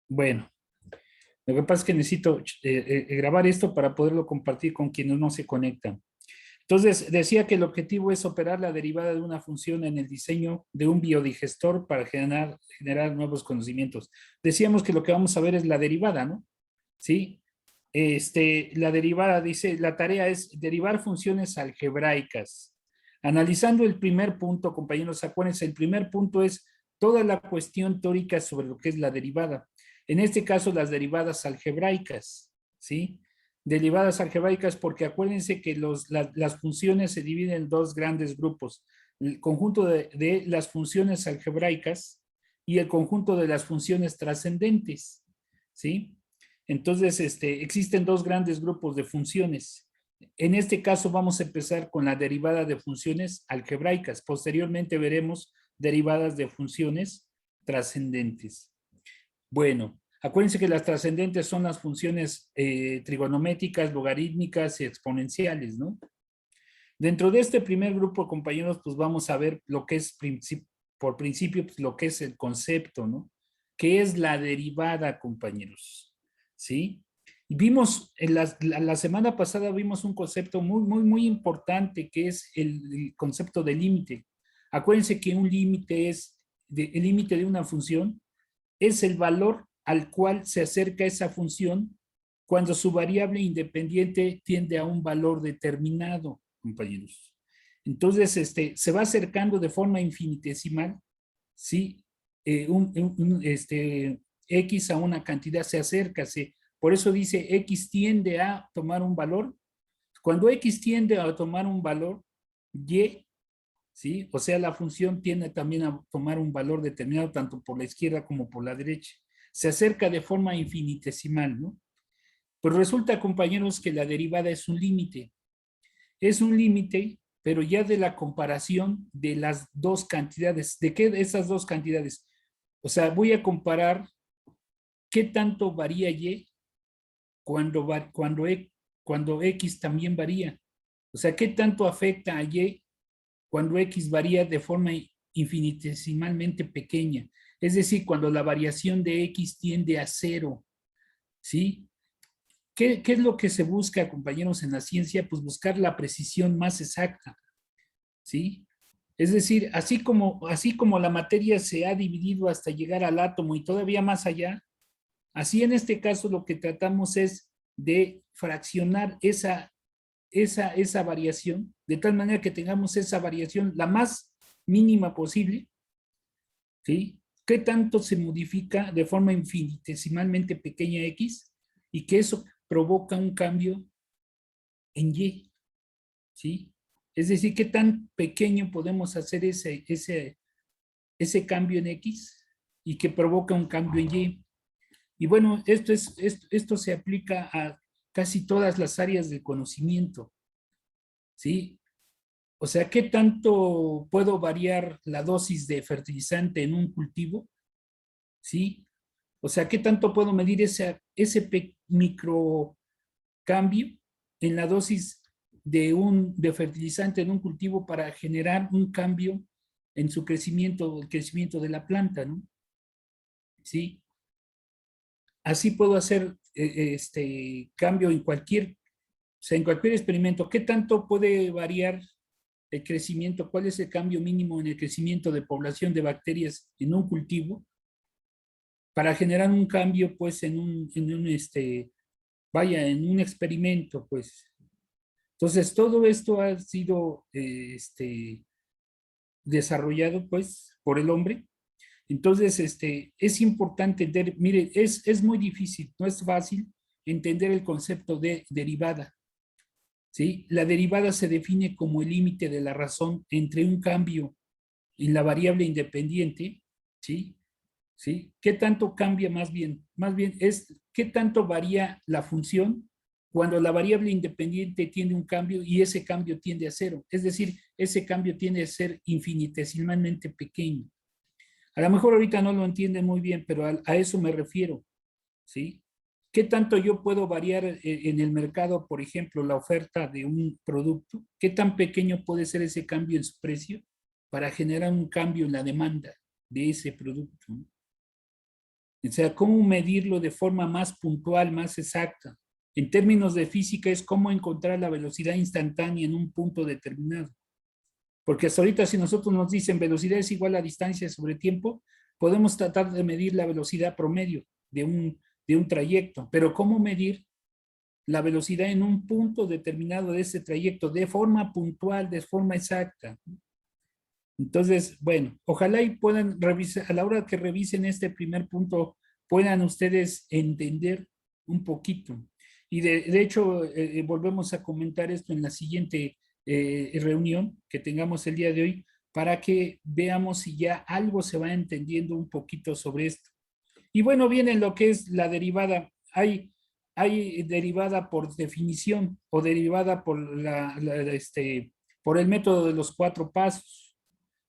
Bueno, lo que pasa es que necesito grabar esto para poderlo compartir con quienes no se conectan. Entonces, decía que el objetivo es operar la derivada de una función en el diseño de un biodigestor para generar nuevos conocimientos. Decíamos que lo que vamos a ver es la derivada, ¿no? ¿Sí? La derivada dice, la tarea es derivar funciones algebraicas. Analizando el primer punto, compañeros, acuérdense, el primer punto es toda la cuestión teórica sobre lo que es la derivada. En este caso, las derivadas algebraicas, ¿sí? Derivadas algebraicas porque acuérdense que las funciones se dividen en dos grandes grupos. El conjunto de las funciones algebraicas y el conjunto de las funciones trascendentes, ¿sí? Entonces, existen dos grandes grupos de funciones. En este caso vamos a empezar con la derivada de funciones algebraicas. Posteriormente veremos derivadas de funciones trascendentes. Bueno, acuérdense que las trascendentes son las funciones trigonométricas, logarítmicas y exponenciales, ¿no? Dentro de este primer grupo, compañeros, pues vamos a ver lo que es por principio, pues lo que es el concepto, ¿no? ¿Qué es la derivada, compañeros? ¿Sí? Y vimos, la semana pasada vimos un concepto muy importante que es el concepto de límite. Acuérdense que un límite el límite de una función es el valor al cual se acerca esa función cuando su variable independiente tiende a un valor determinado, compañeros. Entonces, se va acercando de forma infinitesimal, ¿sí? X a una cantidad se acerca, por eso dice X tiende a tomar un valor. Cuando X tiende a tomar un valor, Y, ¿sí? O sea, la función tiende también a tomar un valor determinado tanto por la izquierda como por la derecha. Se acerca de forma infinitesimal, ¿no? Pues resulta, compañeros, que la derivada es un límite. Es un límite, pero ya de la comparación de las dos cantidades. ¿De qué de esas dos cantidades? O sea, voy a comparar qué tanto varía Y cuando, cuando X también varía. O sea, qué tanto afecta a Y cuando X varía de forma infinitesimalmente pequeña. Es decir, cuando la variación de X tiende a cero, ¿sí? ¿Qué es lo que se busca, compañeros, en la ciencia? Pues buscar la precisión más exacta, ¿sí? Es decir, así como la materia se ha dividido hasta llegar al átomo y todavía más allá, así en este caso lo que tratamos es de fraccionar esa variación, de tal manera que tengamos esa variación la más mínima posible, ¿sí? ¿Qué tanto se modifica de forma infinitesimalmente pequeña X y que eso provoca un cambio en Y, ¿sí? Es decir, ¿qué tan pequeño podemos hacer ese cambio en X y que provoca un cambio en Y? Y bueno, esto se aplica a casi todas las áreas del conocimiento, ¿sí? O sea, ¿qué tanto puedo variar la dosis de fertilizante en un cultivo? ¿Sí? O sea, ¿qué tanto puedo medir ese microcambio en la dosis de fertilizante en un cultivo para generar un cambio en su crecimiento, el crecimiento de la planta, ¿no? ¿Sí? Así puedo hacer este cambio o sea, en cualquier experimento. ¿Qué tanto puede variar el crecimiento? ¿Cuál es el cambio mínimo en el crecimiento de población de bacterias en un cultivo para generar un cambio, pues, vaya, en un experimento, pues? Entonces, todo esto ha sido desarrollado, pues, por el hombre. Entonces, es importante entender, mire, es muy difícil, no es fácil entender el concepto de derivada, ¿sí? La derivada se define como el límite de la razón entre un cambio en la variable independiente, ¿sí? ¿Sí? ¿Qué tanto cambia más bien? Más bien es qué tanto varía la función cuando la variable independiente tiene un cambio y ese cambio tiende a cero. Es decir, ese cambio tiende a ser infinitesimalmente pequeño. A lo mejor ahorita no lo entienden muy bien, pero a eso me refiero, ¿sí? ¿Qué tanto yo puedo variar en el mercado, por ejemplo, la oferta de un producto? ¿Qué tan pequeño puede ser ese cambio en su precio para generar un cambio en la demanda de ese producto, ¿no? O sea, cómo medirlo de forma más puntual, más exacta. En términos de física es cómo encontrar la velocidad instantánea en un punto determinado. Porque hasta ahorita si nosotros nos dicen velocidad es igual a distancia sobre tiempo, podemos tratar de medir la velocidad promedio de un trayecto, pero ¿cómo medir la velocidad en un punto determinado de ese trayecto de forma puntual, de forma exacta? Entonces, bueno, ojalá y puedan revisar, a la hora que revisen este primer punto, puedan ustedes entender un poquito. Y de hecho, volvemos a comentar esto en la siguiente reunión que tengamos el día de hoy para que veamos si ya algo se va entendiendo un poquito sobre esto. Y bueno, viene lo que es la derivada. Hay derivada por definición o derivada por, por el método de los cuatro pasos,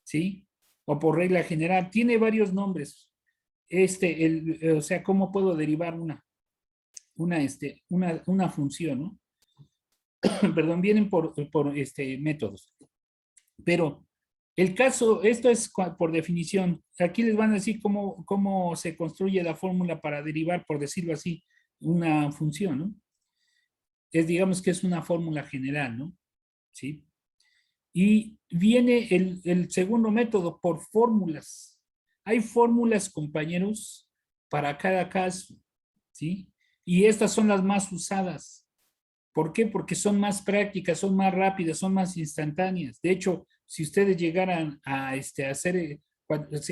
¿sí? O por regla general. Tiene varios nombres. O sea, ¿cómo puedo derivar una función, ¿no? Perdón, vienen por métodos. Pero el caso, esto es por definición. Aquí les van a decir cómo se construye la fórmula para derivar, por decirlo así, una función, ¿no? Digamos que es una fórmula general, ¿no? ¿Sí? Y viene el segundo método por fórmulas. Hay fórmulas, compañeros, para cada caso, ¿sí? Y estas son las más usadas. ¿Por qué? Porque son más prácticas, son más rápidas, son más instantáneas. De hecho, si ustedes llegaran a hacer,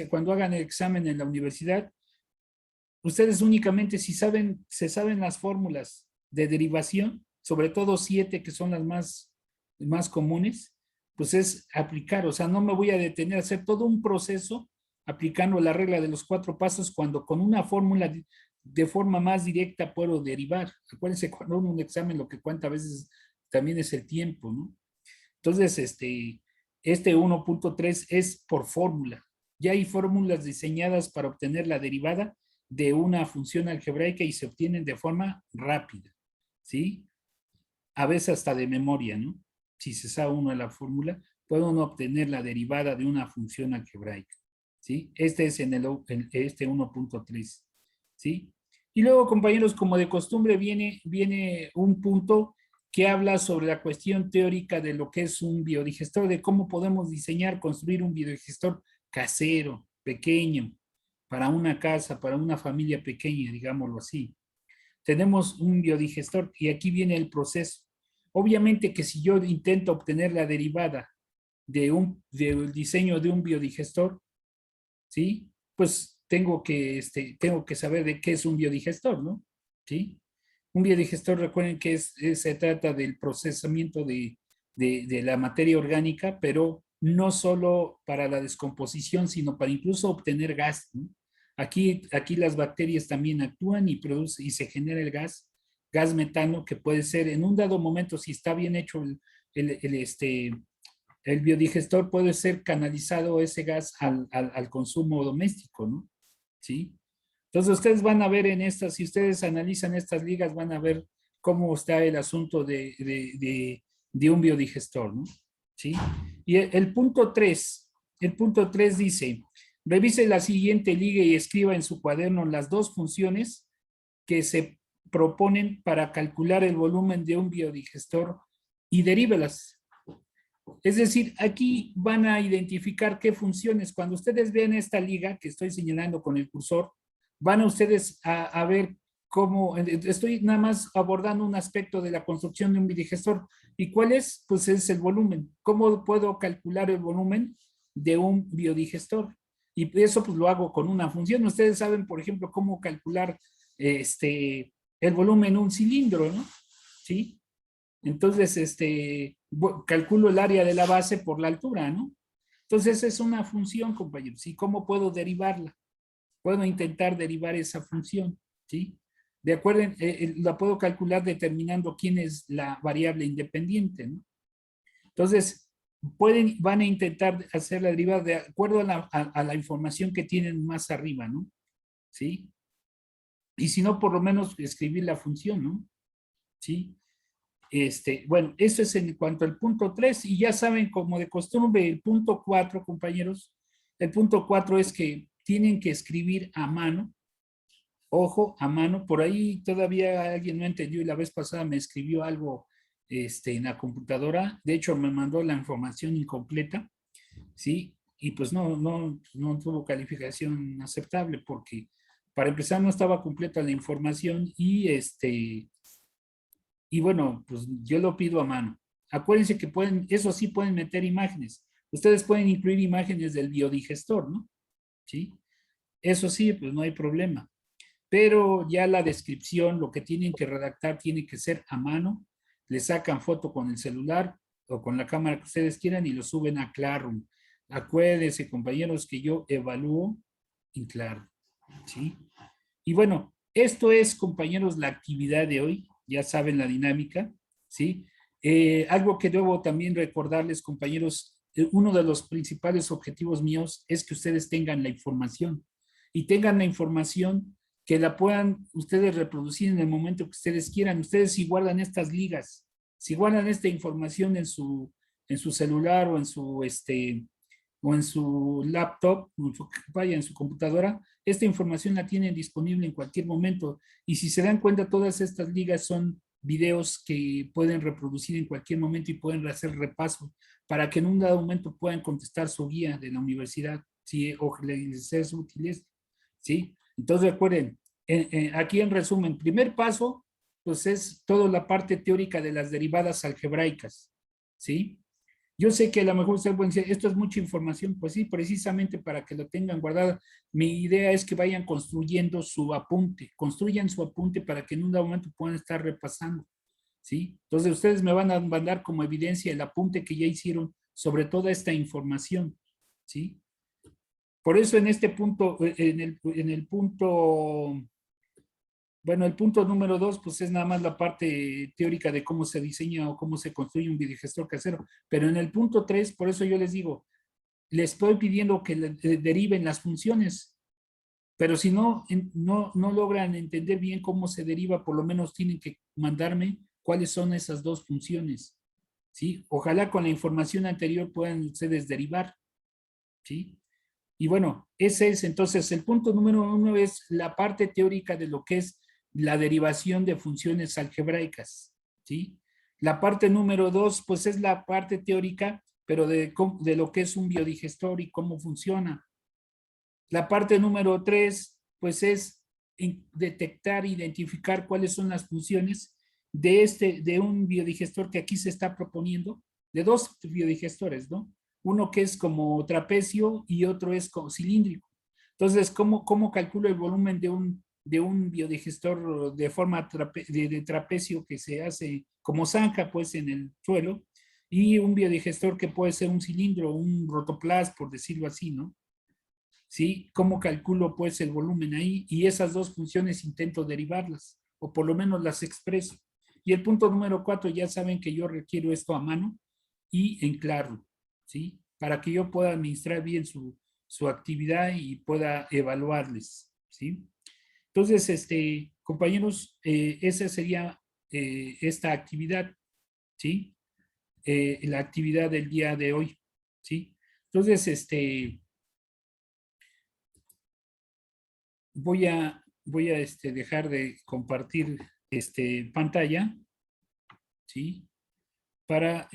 cuando hagan el examen en la universidad, ustedes únicamente si se saben las fórmulas de derivación, sobre todo 7 que son las más comunes, pues es aplicar, o sea, no me voy a detener a hacer todo un proceso aplicando la regla de los 4 pasos cuando con una fórmula de forma más directa puedo derivar. Acuérdense, cuando uno un examen lo que cuenta a veces también es el tiempo, ¿no? Entonces, este 1.3 es por fórmula. Ya hay fórmulas diseñadas para obtener la derivada de una función algebraica y se obtienen de forma rápida, ¿sí? A veces hasta de memoria, ¿no? Si se sabe uno de la fórmula, puede uno obtener la derivada de una función algebraica, ¿sí? Este es en este 1.3, ¿sí? Y luego, compañeros, como de costumbre, viene un punto que habla sobre la cuestión teórica de lo que es un biodigestor, de cómo podemos diseñar, construir un biodigestor casero, pequeño, para una casa, para una familia pequeña, digámoslo así. Tenemos un biodigestor y aquí viene el proceso. Obviamente que si yo intento obtener la derivada del diseño de un biodigestor, ¿sí? Pues tengo que saber de qué es un biodigestor, ¿no? ¿Sí? Un biodigestor, recuerden que se trata del procesamiento de la materia orgánica, pero no solo para la descomposición, sino para incluso obtener gas, ¿no? Aquí las bacterias también actúan y y se genera el gas metano, que puede ser en un dado momento, si está bien hecho el biodigestor, puede ser canalizado ese gas al consumo doméstico, ¿no? ¿Sí? Entonces ustedes van a ver en estas, si ustedes analizan estas ligas, van a ver cómo está el asunto de un biodigestor, ¿no? ¿Sí? Y el punto 3 dice, revise la siguiente liga y escriba en su cuaderno las dos funciones que se proponen para calcular el volumen de un biodigestor y derívelas. Es decir, aquí van a identificar qué funciones. Cuando ustedes vean esta liga que estoy señalando con el cursor, van a ustedes a ver cómo, estoy nada más abordando un aspecto de la construcción de un biodigestor. ¿Y cuál es? Pues es el volumen. ¿Cómo puedo calcular el volumen de un biodigestor? Y eso pues lo hago con una función. Ustedes saben, por ejemplo, cómo calcular el volumen de un cilindro, ¿no? ¿Sí? Entonces, calculo el área de la base por la altura, ¿no? Entonces, es una función, compañeros. ¿Y cómo puedo derivarla? Puedo intentar derivar esa función, ¿sí? De acuerdo, la puedo calcular determinando quién es la variable independiente, ¿no? Entonces, van a intentar hacer la derivada de acuerdo a la información que tienen más arriba, ¿no? ¿Sí? Y si no, por lo menos escribir la función, ¿no? ¿Sí? Bueno, eso es en cuanto al punto 3 y ya saben, como de costumbre, el punto 4, compañeros, el punto 4 es que tienen que escribir a mano Ojo, a mano. Por ahí todavía alguien no entendió y la vez pasada me escribió algo en la computadora. De hecho, me mandó la información incompleta, ¿sí? Y pues no tuvo calificación aceptable porque para empezar no estaba completa la información y bueno, pues yo lo pido a mano. Acuérdense que pueden, eso sí pueden meter imágenes. Ustedes pueden incluir imágenes del biodigestor, ¿no? ¿Sí? Eso sí, pues no hay problema. Pero ya la descripción, lo que tienen que redactar tiene que ser a mano. Le sacan foto con el celular o con la cámara que ustedes quieran y lo suben a Classroom. Acuérdense, compañeros, que yo evalúo en Classroom, ¿sí? Y bueno, esto es, compañeros, la actividad de hoy. Ya saben la dinámica, ¿sí? Algo que debo también recordarles, compañeros, uno de los principales objetivos míos es que ustedes tengan la información y tengan la información que la puedan ustedes reproducir en el momento que ustedes quieran. Ustedes si guardan estas ligas, si guardan esta información en su celular o en su laptop, vaya en su computadora, esta información la tienen disponible en cualquier momento. Y si se dan cuenta, todas estas ligas son videos que pueden reproducir en cualquier momento y pueden hacer repaso para que en un dado momento puedan contestar su guía de la universidad, si o les es útil esto, ¿sí? Entonces recuerden, aquí en resumen, primer paso, pues es toda la parte teórica de las derivadas algebraicas, ¿sí? Yo sé que a lo mejor ustedes pueden decir, esto es mucha información, pues sí, precisamente para que lo tengan guardada. Mi idea es que vayan construyendo su apunte, construyan su apunte para que en un momento puedan estar repasando, ¿sí? Entonces ustedes me van a mandar como evidencia el apunte que ya hicieron sobre toda esta información, ¿sí? Por eso en este punto, en el punto bueno, el punto número 2, pues es nada más la parte teórica de cómo se diseña o cómo se construye un videogestor casero. Pero en el punto 3, por eso yo les digo, les estoy pidiendo que deriven las funciones. Pero si no logran entender bien cómo se deriva, por lo menos tienen que mandarme cuáles son esas dos funciones. ¿Sí? Ojalá con la información anterior puedan ustedes derivar. ¿Sí? Y bueno, ese es entonces el punto número 1 es la parte teórica de lo que es la derivación de funciones algebraicas, ¿sí? La parte número 2 pues es la parte teórica, pero de lo que es un biodigestor y cómo funciona. La parte número 3 pues es detectar, identificar cuáles son las funciones de un biodigestor que aquí se está proponiendo, de dos biodigestores, ¿no? Uno que es como trapecio y otro es como cilíndrico. Entonces, ¿cómo calculo el volumen de un biodigestor de forma de trapecio que se hace como zanja, pues, en el suelo, y un biodigestor que puede ser un cilindro, un rotoplas, por decirlo así, ¿no? ¿Sí? ¿Cómo calculo, pues, el volumen ahí? Y esas dos funciones intento derivarlas, o por lo menos las expreso. Y el punto número 4, ya saben que yo requiero esto a mano y en claro, ¿sí? Para que yo pueda administrar bien su actividad y pueda evaluarles, ¿sí? Entonces, compañeros, esa sería esta actividad, ¿sí? La actividad del día de hoy, ¿sí? Entonces, voy a dejar de compartir pantalla, ¿sí? Para